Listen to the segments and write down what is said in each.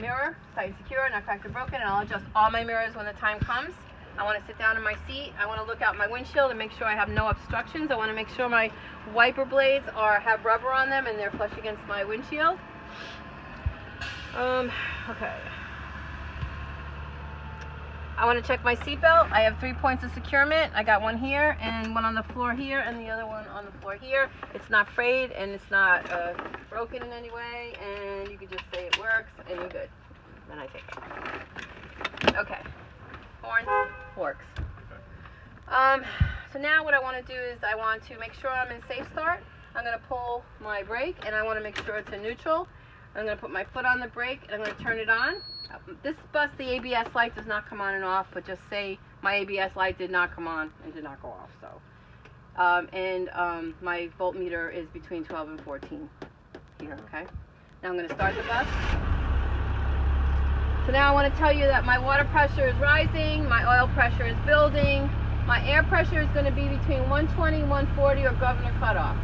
mirror, tight and secure, not cracked or broken, and I'll adjust all my mirrors when the time comes. I want to sit down in my seat. I want to look out my windshield and make sure I have no obstructions. I want to make sure my wiper blades have rubber on them and they're flush against my windshield. Okay. I want to check my seatbelt. I have 3 points of securement. I got one here and one on the floor here and the other one on the floor here. It's not frayed and it's not broken in any way, and you can just say it works and you're good. Then I take it. Okay. Horn works. So now what I want to do is I want to make sure I'm in safe start. I'm going to pull my brake and I want to make sure it's in neutral. I'm going to put my foot on the brake and I'm going to turn it on. This bus, the ABS light does not come on and off, but just say my ABS light did not come on and did not go off. So, my voltmeter is between 12 and 14 here, okay? Now I'm going to start the bus. So now I want to tell you that my water pressure is rising, my oil pressure is building, my air pressure is going to be between 120 and 140 or governor cutoff.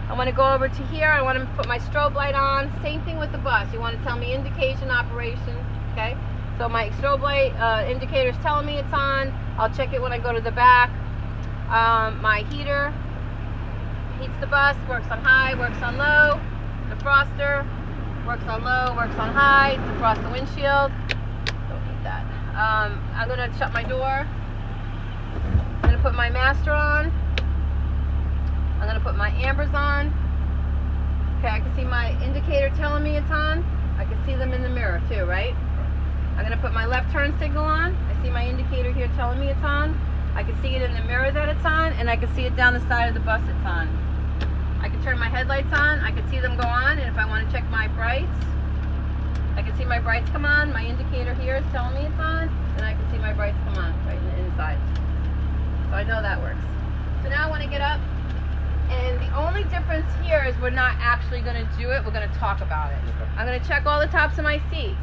I want to go over to here. I want to put my strobe light on. Same thing with the bus. You want to tell me indication operation, okay? So my strobe light indicator is telling me it's on. I'll check it when I go to the back. My heater heats the bus, works on high, works on low. Defroster works on low, works on high. Defrost the windshield. Don't need that. I'm going to shut my door. I'm going to put my master on. I'm going to put my ambers on. Okay, I can see my indicator telling me it's on. I can see them in the mirror too, right? I'm going to put my left turn signal on. I see my indicator here telling me it's on. I can see it in the mirror that it's on, and I can see it down the side of the bus it's on. I can turn my headlights on. I can see them go on, and if I want to check my brights, I can see my brights come on. My indicator here is telling me it's on, and I can see my brights come on right in the inside. So I know that works. So now I want to get up. And the only difference here is we're not actually going to do it, we're going to talk about it. I'm going to check all the tops of my seats.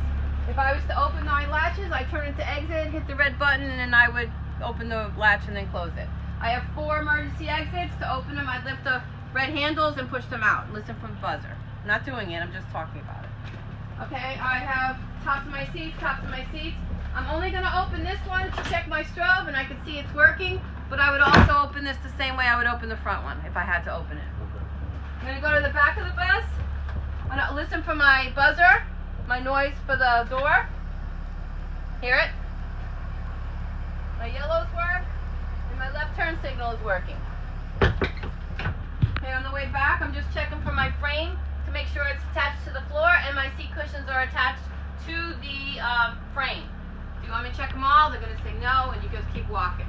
If I was to open my latches, I turn it to exit, hit the red button, and then I would open the latch and then close it. I have 4 emergency exits. To open them, I'd lift the red handles and push them out. Listen for the buzzer. I'm not doing it, I'm just talking about it. Okay, I have tops of my seats, tops of my seats. I'm only going to open this one to check my strobe, and I can see it's working. But I would also open this the same way I would open the front one if I had to open it. I'm going to go to the back of the bus. I'm going to listen for my buzzer, my noise for the door. Hear it? My yellows work, and my left turn signal is working. Okay, on the way back, I'm just checking for my frame to make sure it's attached to the floor and my seat cushions are attached to the frame. Do you want me to check them all? They're going to say no, and you just keep walking.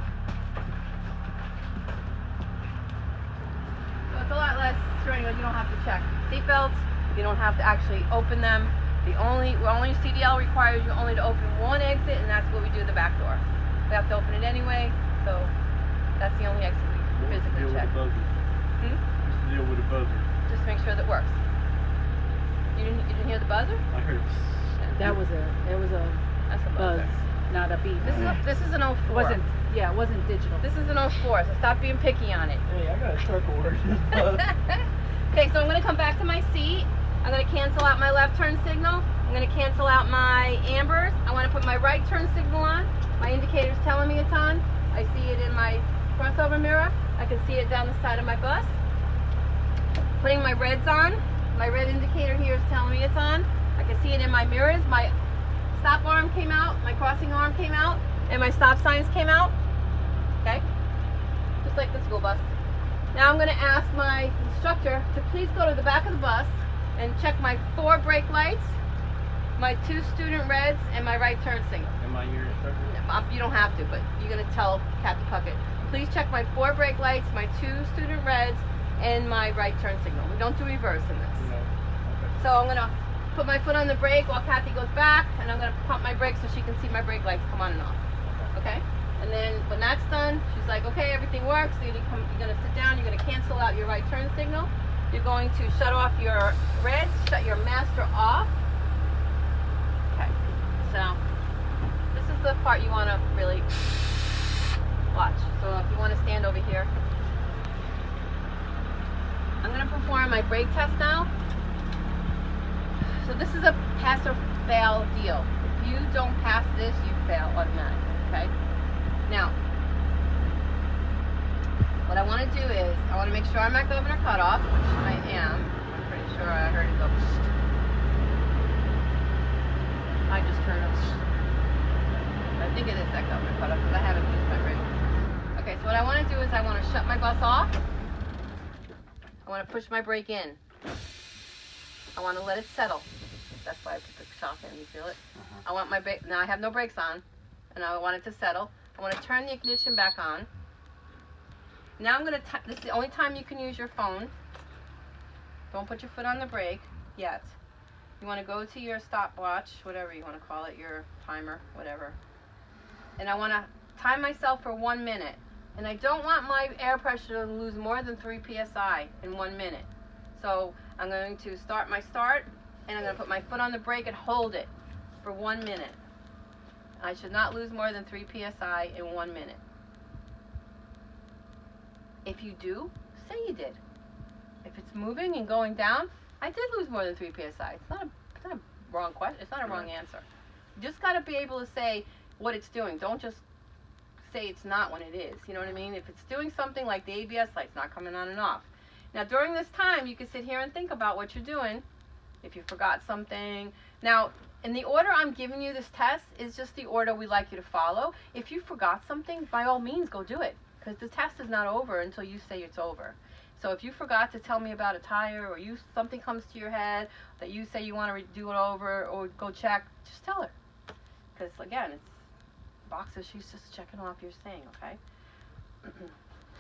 So it's a lot less strenuous. You don't have to check seatbelts. You don't have to actually open them. Only CDL requires you only to open one exit, and that's what we do at the back door. We have to open it anyway, so that's the only exit we physically check. What's the deal with the buzzer? Just to make sure that it works. You didn't hear the buzzer? I heard. That was a That's a buzz, buzzer. not a beep. This is an 04. It wasn't digital. This is an 04, so stop being picky on it. Hey, I got a circle word. Okay, so I'm going to come back to my seat. I'm going to cancel out my left turn signal. I'm going to cancel out my ambers. I want to put my right turn signal on. My indicator's telling me it's on. I see it in my crossover mirror. I can see it down the side of my bus. Putting my reds on. My red indicator here is telling me it's on. I can see it in my mirrors. My stop arm came out, my crossing arm came out, and my stop signs came out. Okay? Just like the school bus. Now I'm going to ask my instructor to please go to the back of the bus and check my 4 brake lights, my 2 student reds, and my right turn signal. Am I your instructor? You don't have to, but you're going to tell Kathy Puckett. Please check my 4 brake lights, my 2 student reds, and my right turn signal. We don't do reverse in this. No. Okay. So I'm going to put my foot on the brake while Kathy goes back, and I'm going to pump my brakes so she can see my brake lights come on and off. Okay? And then when that's done, she's like, okay, everything works. So you're going to sit down, you're going to cancel out your right turn signal. You're going to shut off your reds, shut your master off. Okay, so this is the part you want to really watch. So if you want to stand over here. I'm going to perform my brake test now. So this is a fail deal. If you don't pass this, you fail automatically, okay? Now, what I want to do is, I want to make sure I'm at governor cutoff, which I am. I'm pretty sure I heard it go. I just heard him. I think it is that governor cutoff because I haven't used my brake. Okay, so what I want to do is I want to shut my bus off. I want to push my brake in. I want to let it settle. That's why I put the shock in. You feel it? I want my brake. Now I have no brakes on, and I want it to settle. I want to turn the ignition back on. Now I'm going to. This is the only time you can use your phone. Don't put your foot on the brake yet. You want to go to your stopwatch, whatever you want to call it, your timer, whatever. And I want to time myself for 1 minute. And I don't want my air pressure to lose more than 3 psi in 1 minute. So I'm going to start my start, and I'm going to put my foot on the brake and hold it for 1 minute. I should not lose more than 3 psi in 1 minute. If you do, say you did. If it's moving and going down, I did lose more than 3 psi. It's not a wrong question. It's not a wrong answer. You just got to be able to say what it's doing. Don't just say it's not when it is. You know what I mean? If it's doing something like the ABS light's not coming on and off. Now during this time, you can sit here and think about what you're doing. If you forgot something. Now, in the order I'm giving you this test is just the order we like you to follow. If you forgot something, by all means, go do it. Because the test is not over until you say it's over. So if you forgot to tell me about a tire, or something comes to your head that you say you want to do it over or go check, just tell her. Because again, it's boxes she's just checking off your thing, okay?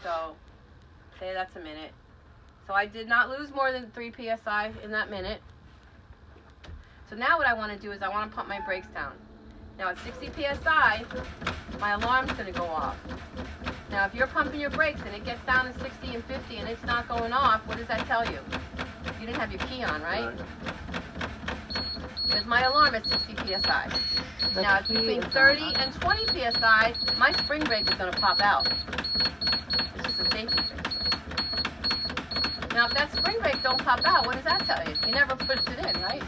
So say that's a minute. So I did not lose more than 3 psi in that minute. So now what I want to do is I want to pump my brakes down. Now at 60 psi, my alarm's going to go off. Now if you're pumping your brakes and it gets down to 60 and 50 and it's not going off, what does that tell you? You didn't have your key on, right? There's my alarm at 60 psi. Now it's between 30 and 20 psi, my spring brake is going to pop out. It's just a safety fix. Now if that spring brake don't pop out, what does that tell you? You never pushed it in, right?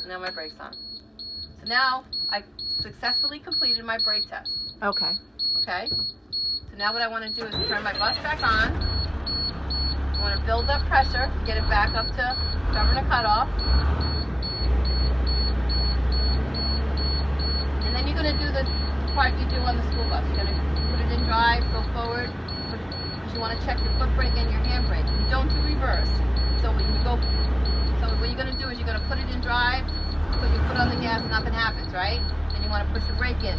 Now my brake's on. So now I successfully completed my brake test. Okay. Okay? So now what I want to do is turn my bus back on. I want to build up pressure, get it back up to governor cutoff. And then you're going to do the part you do on the school bus. You're going to put it in drive, go forward. You want to check your foot brake and your handbrake. You don't do reverse. So when you go, so what you're going to do is you're going to put it in drive, put your foot on the gas, nothing happens, right? And you want to push the brake in.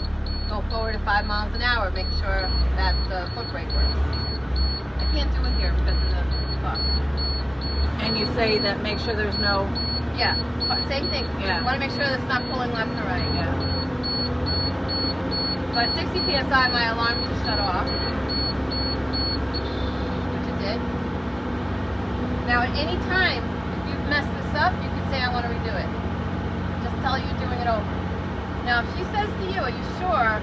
Go forward at 5 miles an hour, make sure that the foot brake works. I can't do it here because of the bus. And you say that make sure there's no... Yeah, same thing. Yeah. You want to make sure that it's not pulling left or right. Yeah. So at 60 psi, my alarm should shut off. Which it did. Now at any time, if you've messed this up, you can say, I want to redo it. Just tell her you're doing it over. Now, if she says to you, are you sure?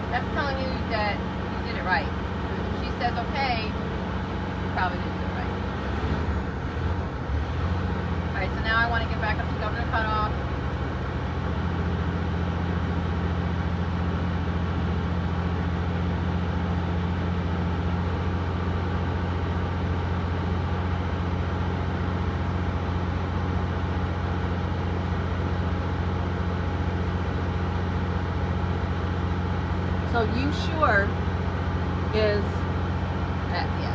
That's telling you that you did it right. If she says, okay, you probably didn't do it right. All right, so now I want to get back up to governor cutoff. So you sure is... Yeah.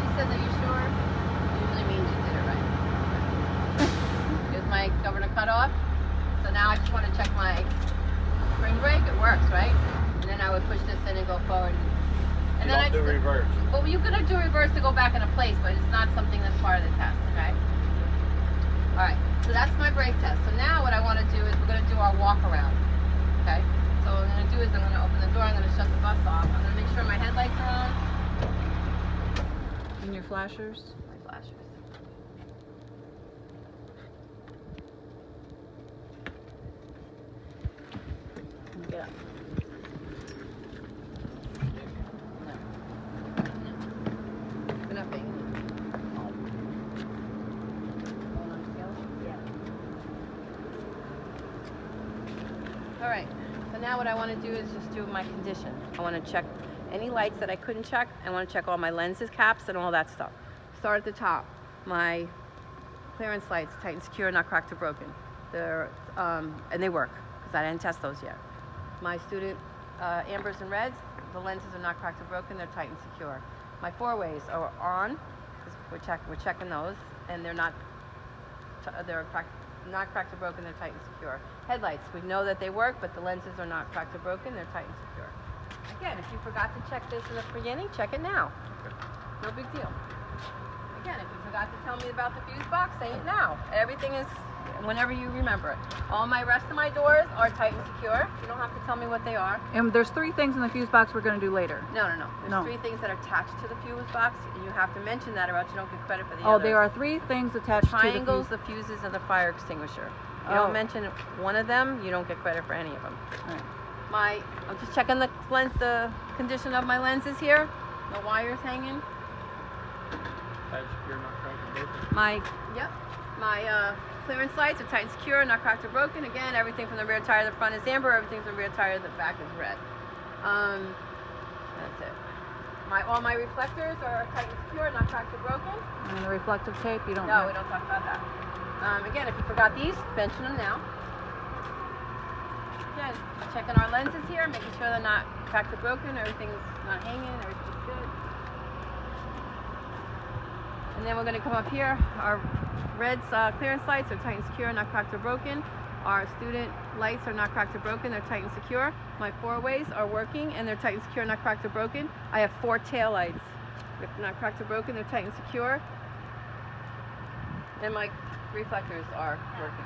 She says, are you sure? Usually means you did it right. Here's my governor cutoff. So now I just want to check my spring brake. It works, right? And then I would push this in and go forward. And You then don't do reverse. Well, you're going to do reverse to go back into place, but it's not something that's part of the test, okay? Alright, so that's my brake test. So now what I want to do is we're going to do our walk around, okay? So what I'm going to do is I'm going to open the door, I'm going to shut the bus off. I'm going to make sure my headlights are on. And your flashers? My flashers. Yeah. No. You're not paying it. Going on scale? Yeah. All right, so now what I want to do is just do my condition. I want to check any lights that I couldn't check. I want to check all my lenses, caps, and all that stuff. Start at the top. My clearance lights, tight and secure, not cracked or broken. They're, and they work, because I didn't test those yet. My student ambers and reds, the lenses are not cracked or broken, they're tight and secure. My four-ways are on, 'cause we're checking those, and they're not cracked or broken, they're tight and secure. Headlights, we know that they work, but the lenses are not cracked or broken, they're tight and secure. Again, if you forgot to check this in the beginning, check it now. No big deal. Again, if you forgot to tell me about the fuse box, say it now. Everything is whenever you remember it. All my rest of my doors are tight and secure. You don't have to tell me what they are. And there's 3 things in the fuse box we're going to do later. No. There's No. 3 things that are attached to the fuse box, and you have to mention that or else you don't get credit for the Oh, others. there are 3 things attached Triangles, to the the fuses, and the fire extinguisher. You Oh. don't mention one of them, you don't get credit for any of them. fuse. All right. I'm just checking the condition of my lenses here. No wires hanging. Tight, secure, not cracked or broken. My clearance lights are tight and secure, not cracked or broken. Again, everything from the rear tire to the front is amber. Everything from the rear tire to the back is red. That's it. All my reflectors are tight and secure, not cracked or broken. And the reflective tape, you don't No, we don't talk about that. Again, if you forgot these, mention them now. Again, checking our lenses here, making sure they're not cracked or broken. Everything's not hanging. Everything's good. And then we're going to come up here. Our reds clearance lights are tight and secure, not cracked or broken. Our student lights are not cracked or broken, they're tight and secure. My four-ways are working and they're tight and secure, not cracked or broken. I have 4 tail lights. They're not cracked or broken, they're tight and secure. And my reflectors are working.